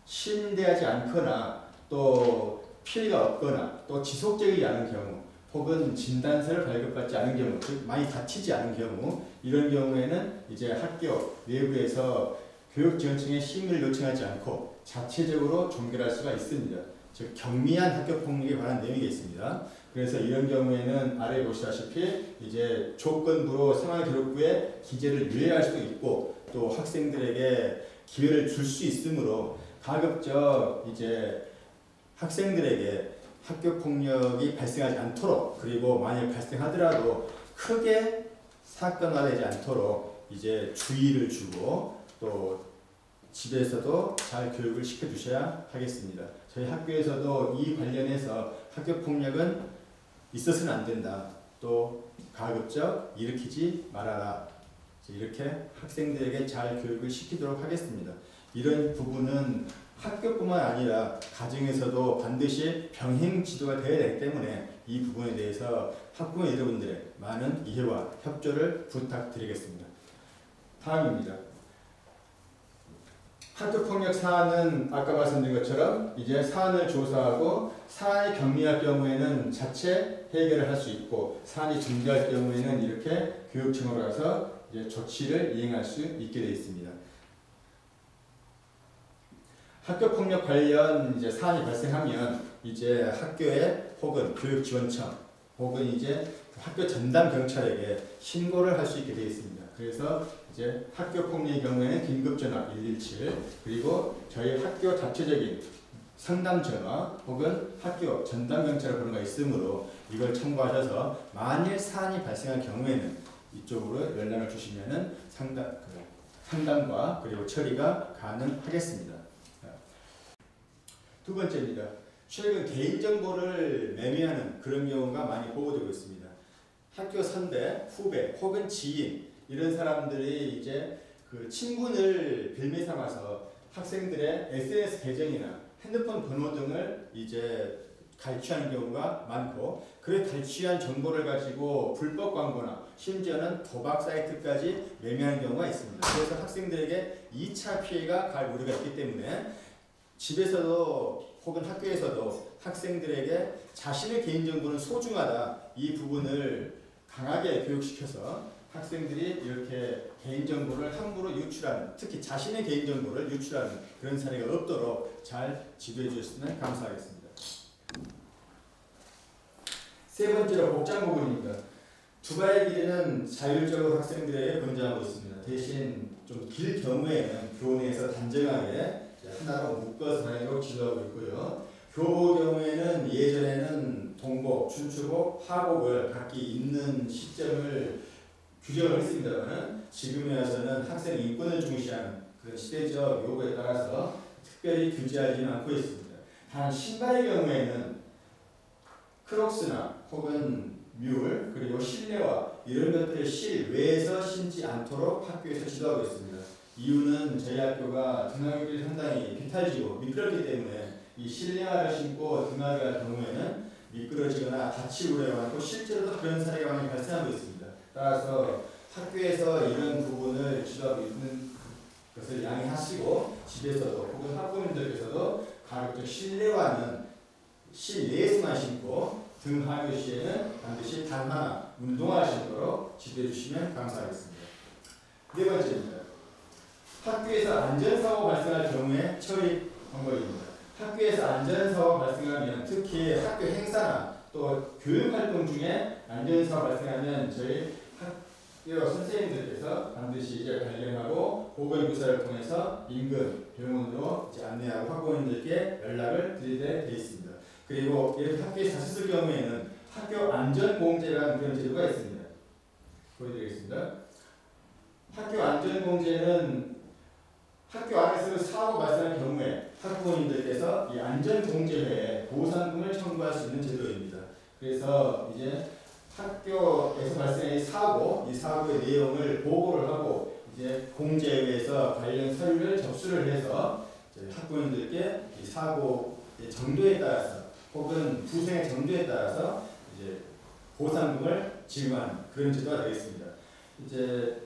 심대하지 않거나 또 피해가 없거나 또 지속적이지 않은 경우, 혹은 진단서를 발급받지 않은 경우, 즉 많이 다치지 않은 경우, 이런 경우에는 이제 학교 내부에서 교육지원청의 심의를 요청하지 않고 자체적으로 종결할 수가 있습니다. 즉 경미한 학교 폭력에 관한 내용이 있습니다. 그래서 이런 경우에는 아래 보시다시피 이제 조건부로 생활기록부에 기재를 유예할 수도 있고, 또 학생들에게 기회를 줄 수 있으므로 가급적 이제 학생들에게 학교 폭력이 발생하지 않도록, 그리고 만약 발생하더라도 크게 사건화되지 않도록 이제 주의를 주고 또 집에서도 잘 교육을 시켜주셔야 하겠습니다. 저희 학교에서도 이 관련해서 학교 폭력은 있어서는 안 된다, 또 가급적 일으키지 말아라, 이렇게 학생들에게 잘 교육을 시키도록 하겠습니다. 이런 부분은 학교뿐만 아니라 가정에서도 반드시 병행 지도가 되어야 되기 때문에 이 부분에 대해서 학부모 여러분들의 많은 이해와 협조를 부탁드리겠습니다. 다음입니다. 학교폭력 사안은 아까 말씀드린 것처럼 이제 사안을 조사하고 사안이 경미할 경우에는 자체 해결을 할 수 있고 사안이 중대할 경우에는 이렇게 교육청으로 가서 이제 조치를 이행할 수 있게 되어 있습니다. 학교폭력 관련 이제 사안이 발생하면 이제 학교에 혹은 교육지원청 혹은 이제 학교 전담 경찰에게 신고를 할 수 있게 되어 있습니다. 그래서 이제 학교 폭력의 경우에는 긴급 전화 117 그리고 저희 학교 자체적인 상담 전화 혹은 학교 전담 경찰 번호가 있으므로 이걸 참고하셔서 만일 사안이 발생할 경우에는 이쪽으로 연락을 주시면은 상담과 그리고 처리가 가능하겠습니다. 두 번째입니다. 최근 개인정보를 매매하는 그런 경우가 많이 보고되고 있습니다. 학교 선배, 후배 혹은 지인 이런 사람들이 이제 그 친분을 빌미 삼아서 학생들의 SNS 계정이나 핸드폰 번호 등을 이제 갈취하는 경우가 많고 그 갈취한 정보를 가지고 불법 광고나 심지어는 도박 사이트까지 매매하는 경우가 있습니다. 그래서 학생들에게 2차 피해가 갈 우려가 있기 때문에 집에서도 혹은 학교에서도 학생들에게 자신의 개인정보는 소중하다 이 부분을 강하게 교육시켜서 학생들이 이렇게 개인정보를 함부로 유출하는 특히 자신의 개인정보를 유출하는 그런 사례가 없도록 잘 지도해 주셨으면 감사하겠습니다. 세 번째로 복장 부분입니다. 두바의 길이는 자율적으로 학생들에게 권장하고 있습니다. 대신 좀 길 경우에는 교내에서 단정하게 하나로 묶어서 다니도록 지도하고 있고요. 교복 경우에는 예전에는 동복, 춘추복, 하복을 각기 입는 시점을 규정을 했습니다만 지금에 와서는 학생 인권을 중시하는 그런 시대적 요구에 따라서 특별히 규제하지는 않고 있습니다. 단 신발의 경우에는 크록스나 혹은 뮬 그리고 실내화 이런 것들을 실외에서 신지 않도록 학교에서 지도하고 있습니다. 이유는 저희 학교가 등하교길이 상당히 비탈지고 미끄럽기 때문에 이 실내화를 신고 등하교 할 경우에는 미끄러지거나 다칠 우려가 많고 실제로도 그런 사례가 많이 발생하고 있습니다. 따라서 학교에서 이런 부분을 지도하고 있는 것을 양해하시고 집에서도 혹은 학부모님들께서도 가급적 실내화는 실내에서만 신고 등하교 시에는 반드시 단 하나 운동화 신도록 지도해 주시면 감사하겠습니다. 네 번째입니다. 학교에서 안전사고 발생할 경우에 처리 방법입니다. 학교에서 안전사고 발생하면 특히 학교 행사나 또 교육활동 중에 안전사고 발생하면 저희 학교 선생님들께서 반드시 이제 발견하고 보건교사를 통해서 인근 병원으로 이제 안내하고 학부모님들께 연락을 드리게 되어 있습니다. 그리고 이렇게 학교에 자주 쓸 경우에는 학교 안전공제라는 그런 제도가 있습니다. 보여드리겠습니다. 학교 안전공제는 학교 안에서 사고 발생할 경우에 학부모님들께서 이 안전공제회에 보상금을 청구할 수 있는 제도입니다. 그래서 이제 학교에서 발생한 사고, 이 사고의 내용을 보고를 하고 이제 공제회에서 관련 서류를 접수를 해서 학부모님들께 이 사고의 정도에 따라서 혹은 부생의 정도에 따라서 이제 보상금을 지급하는 그런 제도가 되겠습니다. 이제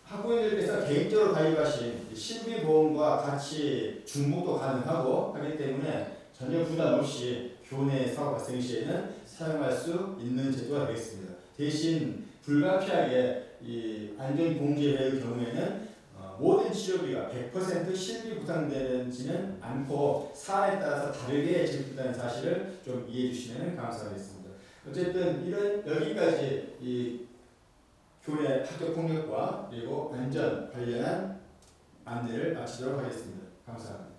학부모님들께서 개인적으로 가입하신 실비보험과 같이 중복도 가능하고 하기 때문에 전혀 부담 없이 교내 사고 발생 시에는 사용할 수 있는 제도가 되겠습니다. 대신 불가피하게 이 안전공제회의 경우에는 모든 치료비가 100% 실비 부담되지는 않고 사안에 따라서 다르게 지급된다는 사실을 좀 이해해 주시면 감사하겠습니다. 어쨌든 이런 여기까지 이 교내 학교 폭력과 그리고 안전 관련한 안내를 마치도록 하겠습니다. 감사합니다.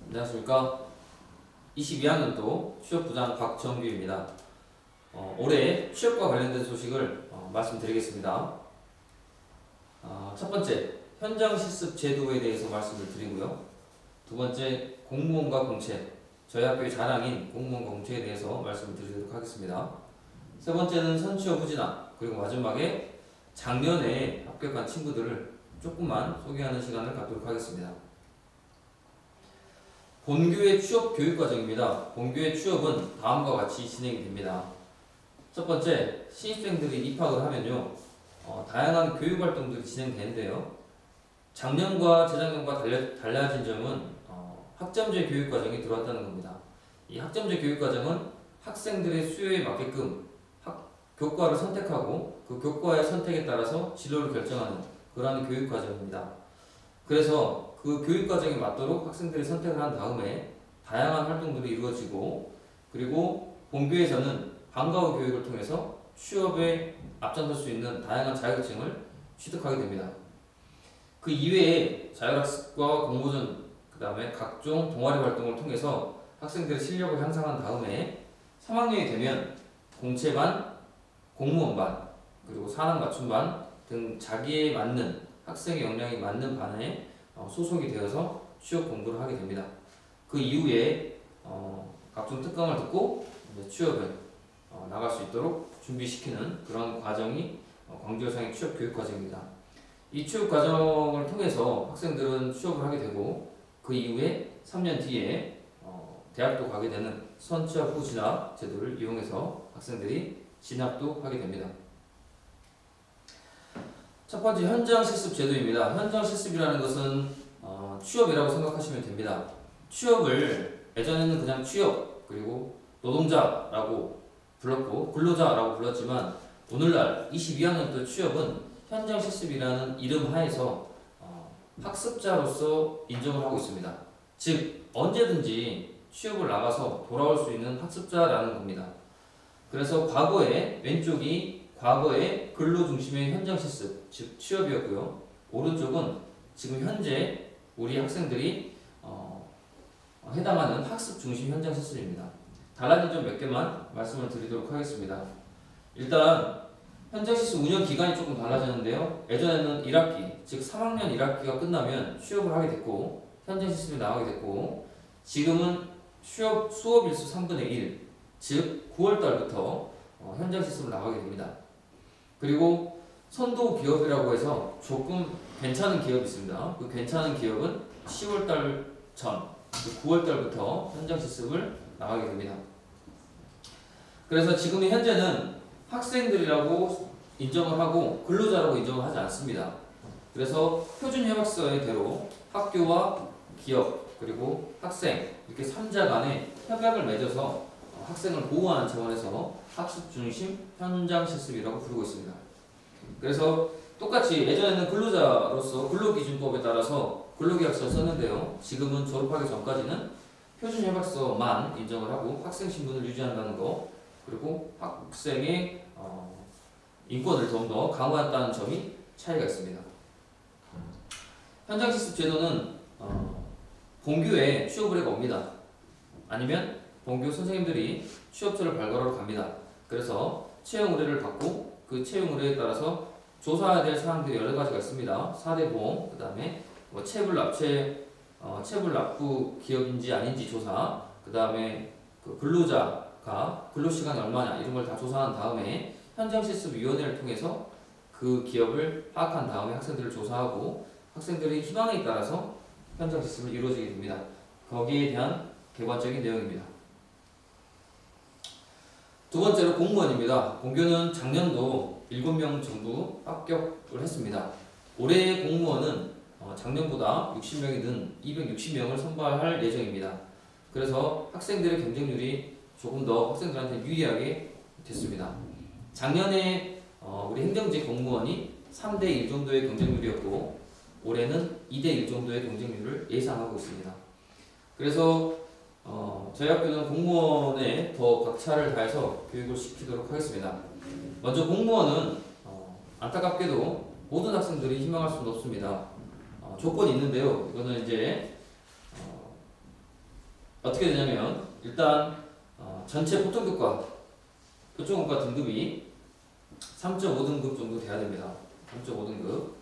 안녕하십니까. 22학년도 취업부장 박정규입니다. 올해 취업과 관련된 소식을 말씀드리겠습니다. 첫 번째, 현장 실습 제도에 대해서 말씀을 드리고요. 두 번째, 공무원과 공채, 저희 학교의 자랑인 공무원과 공채에 대해서 말씀을 드리도록 하겠습니다. 세 번째는 선취업 후진학, 그리고 마지막에 작년에 합격한 친구들을 조금만 소개하는 시간을 갖도록 하겠습니다. 본교의 취업 교육과정입니다. 본교의 취업은 다음과 같이 진행이 됩니다. 첫 번째, 신입생들이 입학을 하면요, 다양한 교육 활동들이 진행되는데요. 작년과 재작년과 달라진 점은 학점제 교육 과정이 들어왔다는 겁니다. 이 학점제 교육 과정은 학생들의 수요에 맞게끔 교과를 선택하고 그 교과의 선택에 따라서 진로를 결정하는 그러한 교육 과정입니다. 그래서 그 교육 과정에 맞도록 학생들이 선택을 한 다음에 다양한 활동들이 이루어지고, 그리고 본교에서는 방과 후 교육을 통해서 취업에 앞장설 수 있는 다양한 자격증을 취득하게 됩니다. 그 이외에 자율학습과 공모전, 그 다음에 각종 동아리 활동을 통해서 학생들의 실력을 향상한 다음에 3학년이 되면 공채반, 공무원반, 그리고 산학 맞춤반 등 자기에 맞는 학생의 역량이 맞는 반에 소속이 되어서 취업 공부를 하게 됩니다. 그 이후에 각종 특강을 듣고 취업에 나갈 수 있도록 준비시키는 그런 과정이 광주여상의 취업 교육 과정입니다. 이 취업 과정을 통해서 학생들은 취업을 하게 되고, 그 이후에 3년 뒤에 대학도 가게 되는 선취업 후 진학 제도를 이용해서 학생들이 진학도 하게 됩니다. 첫 번째, 현장 실습 제도입니다. 현장 실습이라는 것은 취업이라고 생각하시면 됩니다. 취업을 예전에는 그냥 취업, 그리고 노동자라고 불렀고 근로자라고 불렀지만, 오늘날 22학년 때 취업은 현장 실습이라는 이름 하에서 학습자로서 인정을 하고 있습니다. 즉 언제든지 취업을 나가서 돌아올 수 있는 학습자라는 겁니다. 그래서 과거에 왼쪽이 과거의 근로 중심의 현장 실습, 즉 취업이었고요. 오른쪽은 지금 현재 우리 학생들이 해당하는 학습 중심 현장 실습입니다. 달라진 점 몇 개만 말씀을 드리도록 하겠습니다. 일단 현장 실습 운영 기간이 조금 달라졌는데요. 예전에는 1학기, 즉 3학년 1학기가 끝나면 취업을 하게 됐고 현장 실습에 나가게 됐고, 지금은 수업 일수 3분의 1, 즉 9월달부터 현장 실습을 나가게 됩니다. 그리고 선도 기업이라고 해서 조금 괜찮은 기업이 있습니다. 그 괜찮은 기업은 10월달 전, 9월달부터 현장 실습을 나가게 됩니다. 그래서 지금 현재는 학생들이라고 인정을 하고 근로자라고 인정을 하지 않습니다. 그래서 표준협약서의 대로 학교와 기업 그리고 학생 이렇게 3자 간에 협약을 맺어서 학생을 보호하는 차원에서 학습 중심 현장 실습이라고 부르고 있습니다. 그래서 똑같이 예전에는 근로자로서 근로기준법에 따라서 근로계약서를 썼는데요. 지금은 졸업하기 전까지는 표준협약서만 인정을 하고 학생 신분을 유지한다는 거, 그리고 학생의 인권을 좀 더 강화했다는 점이 차이가 있습니다. 현장 실습 제도는 본교에 취업 의뢰가 옵니다. 아니면 본교 선생님들이 취업처를 발굴하러 갑니다. 그래서 채용 의뢰를 받고 그 채용 의뢰에 따라서 조사해야 될 사항들이 여러 가지가 있습니다. 4대 보험, 그 다음에 체불 납부 기업인지 아닌지 조사, 그 다음에 그 근로자가 근로시간이 얼마냐 이런 걸 다 조사한 다음에 현장실습위원회를 통해서 그 기업을 파악한 다음에 학생들을 조사하고 학생들의 희망에 따라서 현장실습을 이루어지게 됩니다. 거기에 대한 객관적인 내용입니다. 두 번째로 공무원입니다. 본교는 작년도 7명 정도 합격을 했습니다. 올해 공무원은 작년보다 60명이 는 260명을 선발할 예정입니다. 그래서 학생들의 경쟁률이 조금 더 학생들한테 유리하게 됐습니다. 작년에 우리 행정직 공무원이 3대1 정도의 경쟁률이었고 올해는 2대1 정도의 경쟁률을 예상하고 있습니다. 그래서 저희 학교는 공무원에 더 각차를 다해서 교육을 시키도록 하겠습니다. 먼저 공무원은 안타깝게도 모든 학생들이 희망할 수는 없습니다. 조건이 있는데요. 이거는 이제 어떻게 되냐면 일단 전체 보통교과 교총원과 등급이 3.5등급 정도 돼야 됩니다. 3.5등급.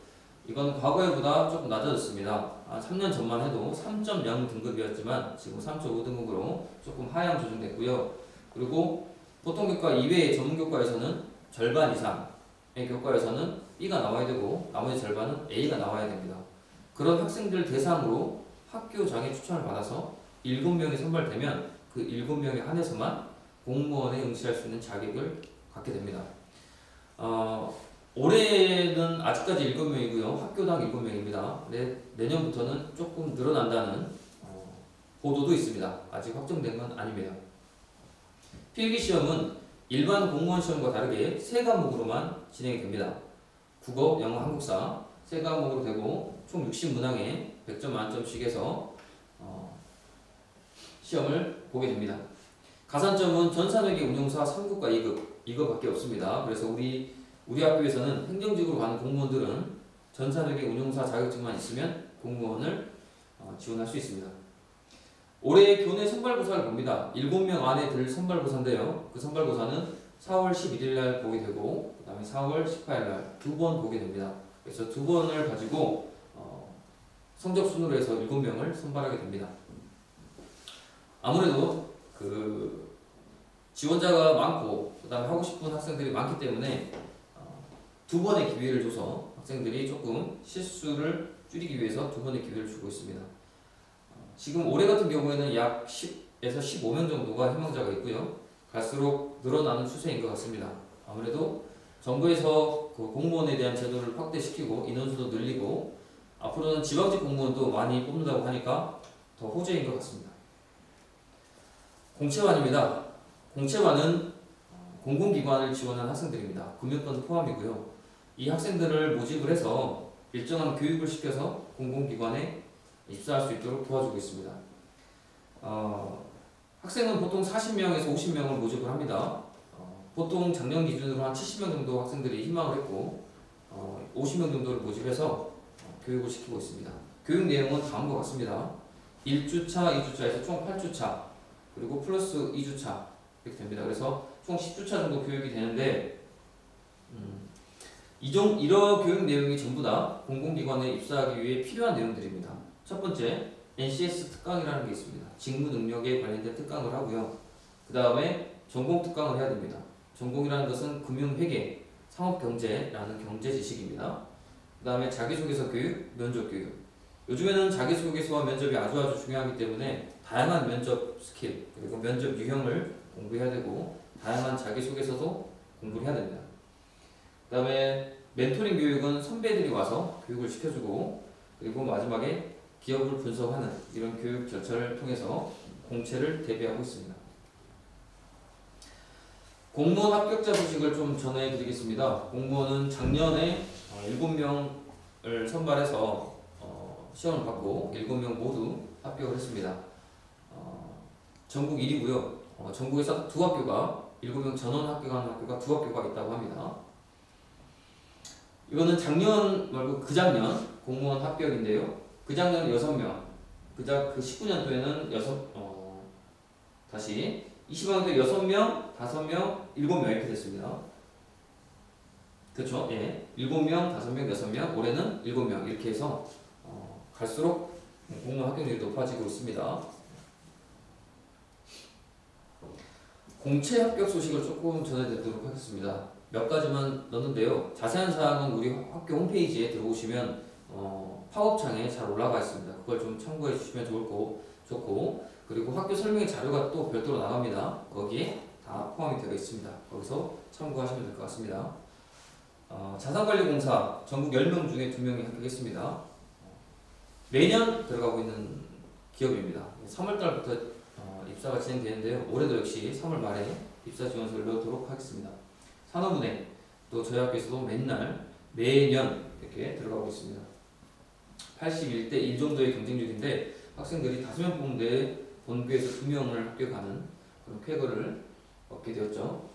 이건 과거에보다 조금 낮아졌습니다. 3년 전만 해도 3.0 등급이었지만 지금 3.5등급으로 조금 하향 조정됐고요. 그리고 보통교과 이외의 전문교과에서는 절반 이상의 교과에서는 B가 나와야 되고 나머지 절반은 A가 나와야 됩니다. 그런 학생들 대상으로 학교장의 추천을 받아서 7명이 선발되면 그 7명에 한해서만 공무원에 응시할 수 있는 자격을 갖게 됩니다. 올해는 아직까지 7명이고요. 학교당 7명입니다. 내년부터는 조금 늘어난다는 보도도 있습니다. 아직 확정된 건 아닙니다. 필기시험은 일반 공무원 시험과 다르게 세 과목으로만 진행이 됩니다. 국어, 영어, 한국사 세 과목으로 되고 총 60문항에 100점 만점씩에서 시험을 보게 됩니다. 가산점은 전산회계 운용사 3급과 2급 이거밖에 없습니다. 그래서 우리 학교에서는 행정직으로 가는 공무원들은 전산회계 운용사 자격증만 있으면 공무원을 지원할 수 있습니다. 올해 교내 선발고사를 봅니다. 7명 안에 들 선발고사인데요. 그 선발고사는 4월 11일 날 보게 되고 그 다음에 4월 18일 날 2번 보게 됩니다. 그래서 2번을 가지고 성적 순으로 해서 7명을 선발하게 됩니다. 아무래도 그 지원자가 많고 그 다음에 하고 싶은 학생들이 많기 때문에 2번의 기회를 줘서 학생들이 조금 실수를 줄이기 위해서 2번의 기회를 주고 있습니다. 지금 올해 같은 경우에는 약 10에서 15명 정도가 희망자가 있고요. 갈수록 늘어나는 추세인 것 같습니다. 아무래도 정부에서 그 공무원에 대한 제도를 확대시키고 인원수도 늘리고 앞으로는 지방직 공무원도 많이 뽑는다고 하니까 더 호재인 것 같습니다. 공채반입니다. 공채반은 공공기관을 지원한 학생들입니다. 금융권 포함이고요. 이 학생들을 모집을 해서 일정한 교육을 시켜서 공공기관에 입사할 수 있도록 도와주고 있습니다. 학생은 보통 40명에서 50명을 모집을 합니다. 보통 작년 기준으로 한 70명 정도 학생들이 희망을 했고 50명 정도를 모집해서 교육을 시키고 있습니다. 교육 내용은 다음과 같습니다. 1주차, 2주차에서 총 8주차 그리고 플러스 2주차 이렇게 됩니다. 그래서 총 10주차 정도 교육이 되는데 이런 교육 내용이 전부 다 공공기관에 입사하기 위해 필요한 내용들입니다. 첫 번째, NCS 특강이라는 게 있습니다. 직무 능력에 관련된 특강을 하고요. 그 다음에 전공 특강을 해야 됩니다. 전공이라는 것은 금융회계, 상업경제라는 경제 지식입니다. 그 다음에 자기소개서 교육, 면접 교육. 요즘에는 자기소개서와 면접이 아주 중요하기 때문에 다양한 면접 스킬, 그리고 면접 유형을 공부해야 되고 다양한 자기소개서도 공부를 해야 됩니다. 그 다음에 멘토링 교육은 선배들이 와서 교육을 시켜주고 그리고 마지막에 기업을 분석하는 이런 교육 절차를 통해서 공채를 대비하고 있습니다. 공무원 합격자 소식을 좀 전해드리겠습니다. 공무원은 작년에 7명을 선발해서 시험을 받고 7명 모두 합격을 했습니다. 전국 1위고요. 전국에서 2학교가 7명 전원 합격하는 학교가 2학교가 있다고 합니다. 이거는 작년 말고 그 작년 공무원 합격인데요. 그 작년 6명, 그 19년도에는 20학년도 6명, 5명, 7명 이렇게 됐습니다. 그렇죠? 예. 7명, 5명, 6명, 올해는 7명 이렇게 해서 갈수록 공무원 합격률이 높아지고 있습니다. 공채 합격 소식을 조금 전해드리도록 하겠습니다. 몇 가지만 넣는데요. 자세한 사항은 우리 학교 홈페이지에 들어오시면 팝업창에 잘 올라가 있습니다. 그걸 좀 참고해 주시면 좋고 그리고 학교 설명의 자료가 또 별도로 나갑니다. 거기에 다 포함이 되어 있습니다. 거기서 참고하시면 될 것 같습니다. 자산관리공사 전국 10명 중에 2명이 합격했습니다. 매년 들어가고 있는 기업입니다. 3월달부터 입사가 진행되는데요. 올해도 역시 3월 말에 입사 지원서를 넣도록 하겠습니다. 산업은행 또 저희 학교에서도 매년 이렇게 들어가고 있습니다. 81대 1 정도의 경쟁률인데 학생들이 5명 뽑는데 본교에서 2명을 합격하는 그런 쾌거를 얻게 되었죠.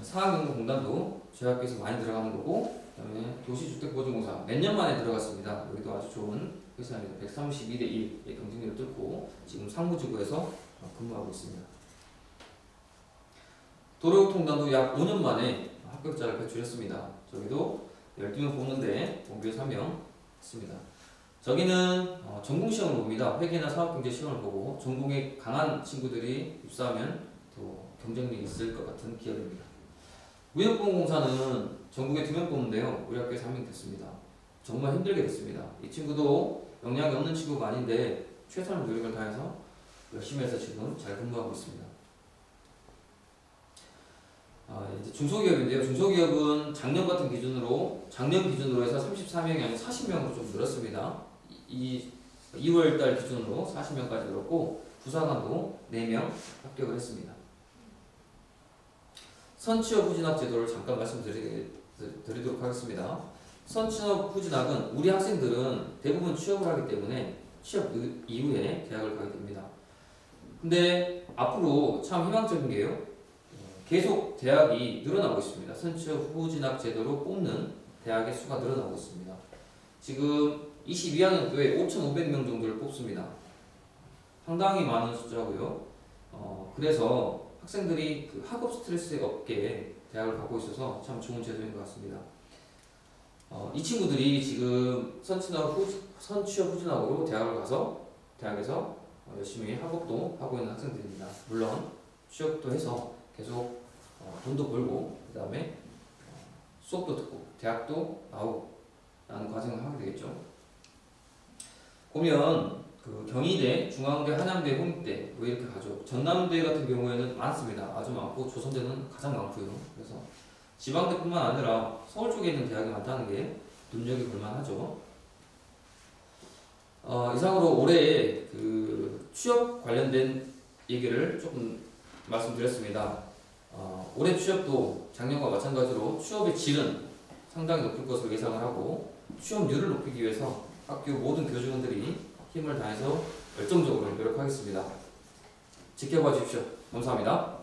사학연구공단도 저희 학교에서 많이 들어가는 거고 그다음에 도시주택보증공사 몇 년 만에 들어갔습니다. 여기도 아주 좋은 회사입니다. 132대 1의 경쟁률을 뚫고 지금 상무지구에서 근무하고 있습니다. 도로교통단도 약 5년 만에 합격자를 배출했습니다. 저기도 12명 뽑는데 본교에서 1명 했습니다. 저기는 전공시험을 봅니다. 회계나 사업경제 시험을 보고 전공에 강한 친구들이 입사하면 또 경쟁력이 있을 것 같은 기업입니다. 무역보험공사는 전국에 2명 뽑는데요. 우리 학교에서 1명 됐습니다. 정말 힘들게 됐습니다. 이 친구도 역량이 없는 친구가 아닌데 최선의 노력을 다해서 열심히 해서 지금 잘 근무하고 있습니다. 이제 중소기업인데요. 중소기업은 작년 기준으로 해서 34명이 아니라 40명으로 좀 늘었습니다. 2월달 기준으로 40명까지 늘었고 부사관도 4명 합격을 했습니다. 선취업 후진학 제도를 잠깐 말씀드리도록 하겠습니다. 선취업 후진학은 우리 학생들은 대부분 취업을 하기 때문에 취업 이후에 대학을 가게 됩니다. 근데 앞으로 참 희망적인 게요. 계속 대학이 늘어나고 있습니다. 선취업 후진학 제도로 뽑는 대학의 수가 늘어나고 있습니다. 지금 22학년도에 5,500명 정도를 뽑습니다. 상당히 많은 숫자고요. 그래서 학생들이 그 학업 스트레스 없게 대학을 가고 있어서 참 좋은 제도인 것 같습니다. 이 친구들이 지금 선취업 후진학으로 대학을 가서 대학에서 열심히 학업도 하고 있는 학생들입니다. 물론 취업도 해서 계속 돈도 벌고 그 다음에 수업도 듣고 대학도 나오고 라는 과정을 하게 되겠죠. 보면 그 경희대, 중앙대, 한양대, 홍익대 뭐 이렇게 가죠. 전남대 같은 경우에는 많습니다. 아주 많고 조선대는 가장 많고요. 그래서 지방대뿐만 아니라 서울 쪽에 있는 대학이 많다는 게 눈여겨볼 만하죠. 이상으로 올해 그 취업 관련된 얘기를 조금 말씀드렸습니다. 올해 취업도 작년과 마찬가지로 취업의 질은 상당히 높을 것으로 예상을 하고 취업률을 높이기 위해서 학교 모든 교직원들이 힘을 다해서 열정적으로 노력하겠습니다. 지켜봐 주십시오. 감사합니다.